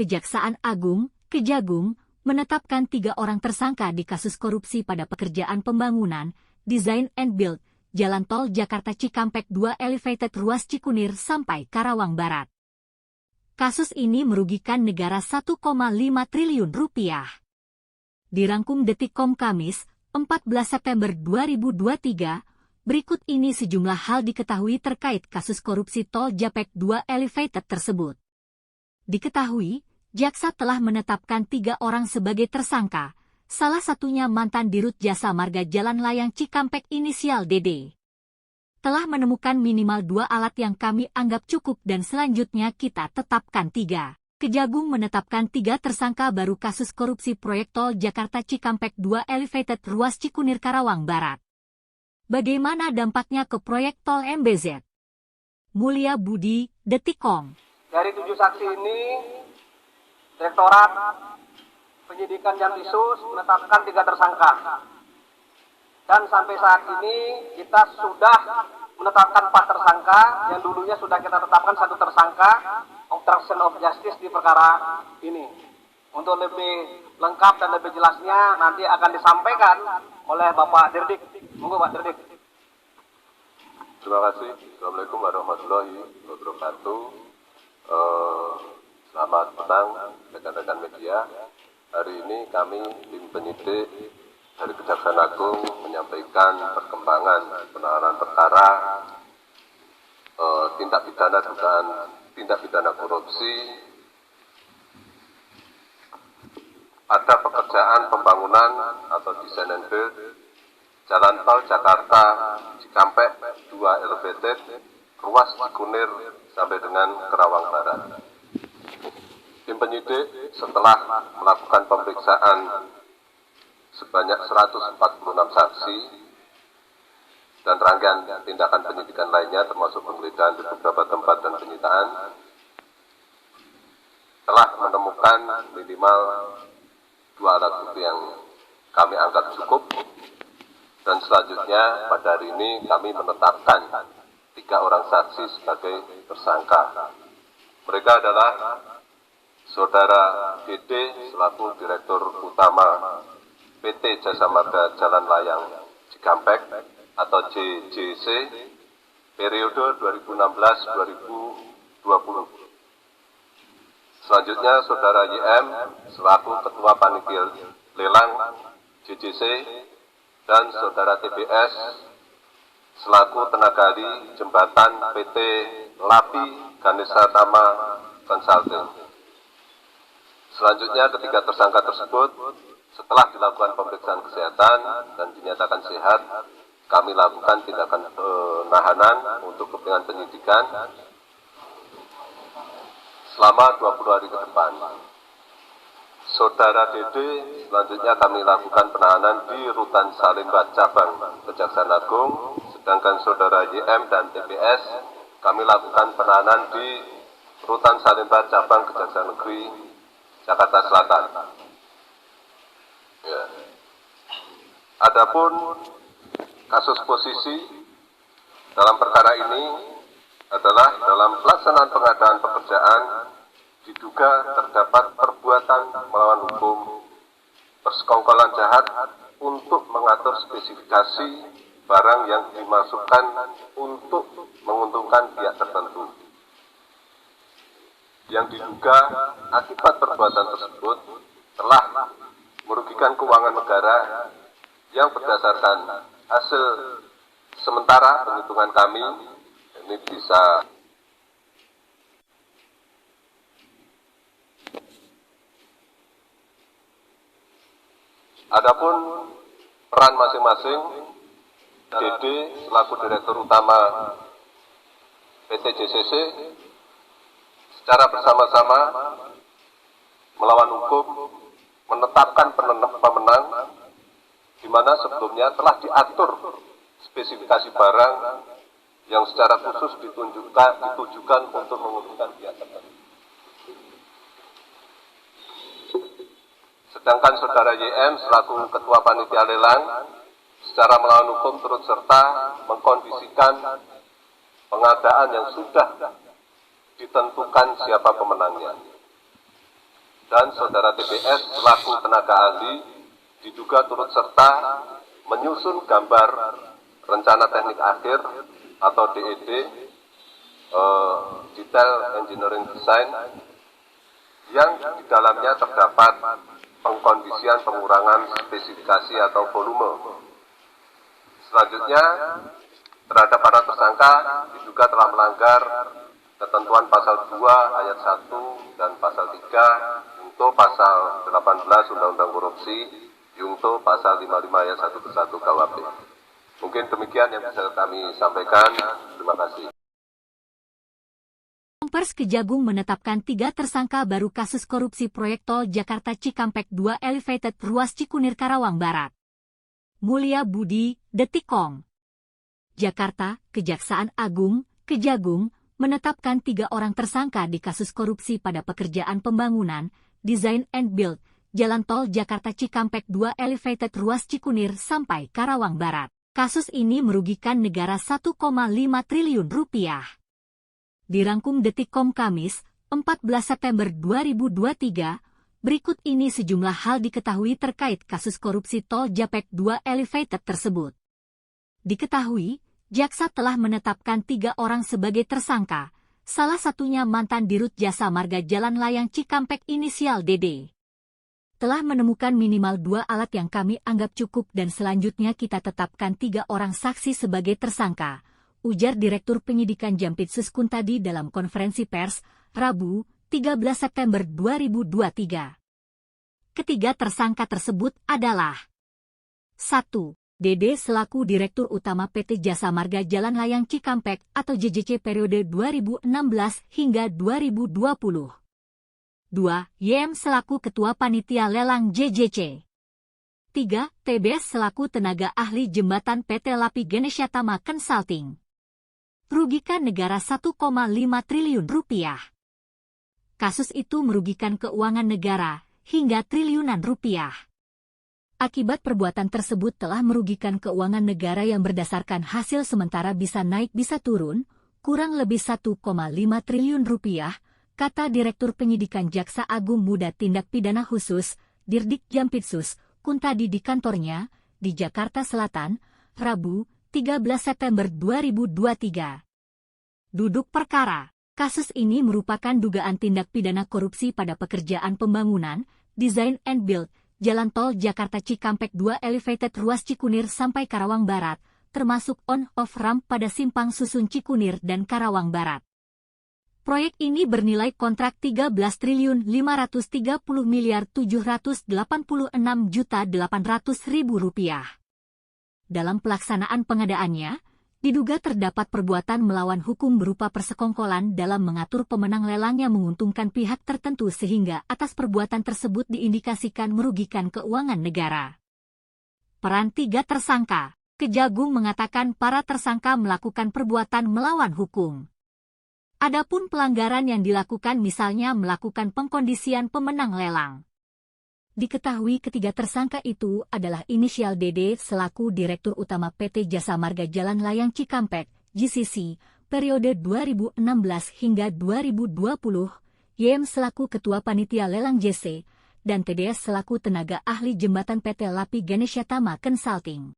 Kejaksaan Agung, Kejagung, menetapkan 3 orang tersangka di kasus korupsi pada pekerjaan pembangunan, design and build, Jalan Tol Jakarta Cikampek 2 Elevated Ruas Cikunir sampai Karawang Barat. Kasus ini merugikan negara 1,5 triliun rupiah. Dirangkum Detikcom Kamis, 14 September 2023, berikut ini sejumlah hal diketahui terkait kasus korupsi Tol Japek 2 Elevated tersebut. Diketahui, jaksa telah menetapkan 3 orang sebagai tersangka, salah satunya mantan Dirut Jasa Marga Jalan Layang Cikampek inisial DD. Telah menemukan minimal 2 alat yang kami anggap cukup dan selanjutnya kita tetapkan 3. Kejagung menetapkan 3 tersangka baru kasus korupsi proyek Tol Jakarta Cikampek 2 Elevated Ruas Cikunir Karawang Barat. Bagaimana dampaknya ke proyek Tol MBZ? Mulia Budi, Detikcom. Dari 7 saksi ini, Direktorat Penyidikan Jampitsus menetapkan 3 tersangka. Dan sampai saat ini kita sudah menetapkan 4 tersangka, yang dulunya sudah kita tetapkan 1 tersangka, obstruction of justice di perkara ini. Untuk lebih lengkap dan lebih jelasnya nanti akan disampaikan oleh Bapak Dirdik. Monggo Pak Dirdik. Terima kasih. Assalamualaikum warahmatullahi wabarakatuh. Selamat petang rekan-rekan media. Hari ini kami tim penyidik dari Kejaksaan Agung menyampaikan perkembangan penanganan perkara tindak pidana dugaan tindak pidana korupsi pada pekerjaan pembangunan atau design and build Jalan Tol Jakarta Cikampek 2 Elevated Ruas Cikunir sampai dengan Karawang Barat. Tim penyidik setelah melakukan pemeriksaan sebanyak 146 saksi dan rangkaian tindakan penyidikan lainnya termasuk penggeledahan di beberapa tempat dan penyitaan, telah menemukan minimal 2 alat bukti yang kami anggap cukup, dan selanjutnya pada hari ini kami menetapkan 3 orang saksi sebagai tersangka. Mereka adalah Saudara DD selaku Direktur Utama PT Jasa Marga Jalan Layang Cikampek atau JJC periode 2016-2020. Selanjutnya Saudara YM selaku Ketua Panitia Lelang JJC dan Saudara TBS selaku tenaga ahli jembatan PT Lapi Ganesha Tama Consulting. Selanjutnya ketiga tersangka tersebut setelah dilakukan pemeriksaan kesehatan dan dinyatakan sehat, kami lakukan tindakan penahanan untuk kepentingan penyidikan selama 20 hari ke depan. Saudara DD selanjutnya kami lakukan penahanan di Rutan Salemba Cabang Kejaksaan Agung, sedangkan Saudara YM dan TPS kami lakukan penahanan di Rutan Salemba Cabang Kejaksaan Negeri Jakarta Selatan. Ya. Adapun kasus posisi dalam perkara ini adalah dalam pelaksanaan pengadaan pekerjaan diduga terdapat perbuatan melawan hukum, persekongkolan jahat untuk mengatur spesifikasi barang yang dimasukkan untuk menguntungkan pihak tertentu. Yang diduga akibat perbuatan tersebut telah merugikan keuangan negara yang berdasarkan hasil sementara penghitungan kami ini bisa adapun peran masing-masing DD selaku Direktur Utama PT JCC secara bersama-sama melawan hukum menetapkan pemenang di mana sebelumnya telah diatur spesifikasi barang yang secara khusus ditujukan untuk menguntungkan pihak tertentu. Sedangkan Saudara YM selaku Ketua Panitia Lelang secara melawan hukum turut serta mengkondisikan pengadaan yang sudah ditentukan siapa pemenangnya. dan saudara TPS selaku tenaga ahli diduga turut serta menyusun gambar rencana teknik akhir atau DED, Detail Engineering Design, yang di dalamnya terdapat pengkondisian pengurangan spesifikasi atau volume. Selanjutnya, terhadap para tersangka diduga telah melanggar ketentuan pasal 2 ayat 1 dan pasal 3 untuk pasal 18 Undang-Undang Korupsi, Yungto pasal 55 ayat 1 ke 1 KUHP. Mungkin demikian yang bisa kami sampaikan. Terima kasih. Pers Kejagung menetapkan 3 tersangka baru kasus korupsi proyek tol Jakarta Cikampek 2 Elevated Ruas Cikunir Karawang Barat. Mulia Budi, Detikcom. Jakarta, Kejaksaan Agung, Kejagung, menetapkan 3 orang tersangka di kasus korupsi pada pekerjaan pembangunan, design and build, Jalan Tol Jakarta Cikampek 2 Elevated Ruas Cikunir sampai Karawang Barat. Kasus ini merugikan negara 1,5 triliun rupiah. Dirangkum Detikcom Kamis, 14 September 2023, berikut ini sejumlah hal diketahui terkait kasus korupsi tol Japek 2 Elevated tersebut. Diketahui, jaksa telah menetapkan 3 orang sebagai tersangka, salah satunya mantan Dirut Jasa Marga Jalan Layang Cikampek inisial DD. Telah menemukan minimal 2 alat yang kami anggap cukup dan selanjutnya kita tetapkan 3 orang saksi sebagai tersangka, ujar Direktur Penyidikan Jampitsus Kuntadi dalam konferensi pers, Rabu, 13 September 2023. Ketiga tersangka tersebut adalah 1. DD selaku Direktur Utama PT Jasa Marga Jalan Layang Cikampek atau JJC periode 2016 hingga 2020. 2. YM selaku Ketua Panitia Lelang JJC. 3. TBS selaku Tenaga Ahli Jembatan PT Lapi Ganesha Tama Consulting. Merugikan negara 1,5 triliun rupiah. Kasus itu merugikan keuangan negara hingga triliunan rupiah. Akibat perbuatan tersebut telah merugikan keuangan negara yang berdasarkan hasil sementara bisa naik bisa turun, kurang lebih 1,5 triliun rupiah, kata Direktur Penyidikan Jaksa Agung Muda Tindak Pidana Khusus, Dirdik Jampitsus, Kuntadi di kantornya, di Jakarta Selatan, Rabu, 13 September 2023. Duduk perkara. Kasus ini merupakan dugaan tindak pidana korupsi pada pekerjaan pembangunan, design and build, Jalan Tol Jakarta Cikampek 2 Elevated Ruas Cikunir sampai Karawang Barat, termasuk on-off ramp pada Simpang Susun Cikunir dan Karawang Barat. Proyek ini bernilai kontrak 13.330.786.800.000 rupiah. Dalam pelaksanaan pengadaannya, diduga terdapat perbuatan melawan hukum berupa persekongkolan dalam mengatur pemenang lelang yang menguntungkan pihak tertentu sehingga atas perbuatan tersebut diindikasikan merugikan keuangan negara. Peran 3 tersangka. Kejagung mengatakan para tersangka melakukan perbuatan melawan hukum. Adapun pelanggaran yang dilakukan misalnya melakukan pengkondisian pemenang lelang. Diketahui ketiga tersangka itu adalah inisial DD selaku Direktur Utama PT Jasa Marga Jalan Layang Cikampek, JCC, periode 2016 hingga 2020, YM selaku Ketua Panitia Lelang JC, dan TDS selaku Tenaga Ahli Jembatan PT Lapi Ganesha Tama Consulting.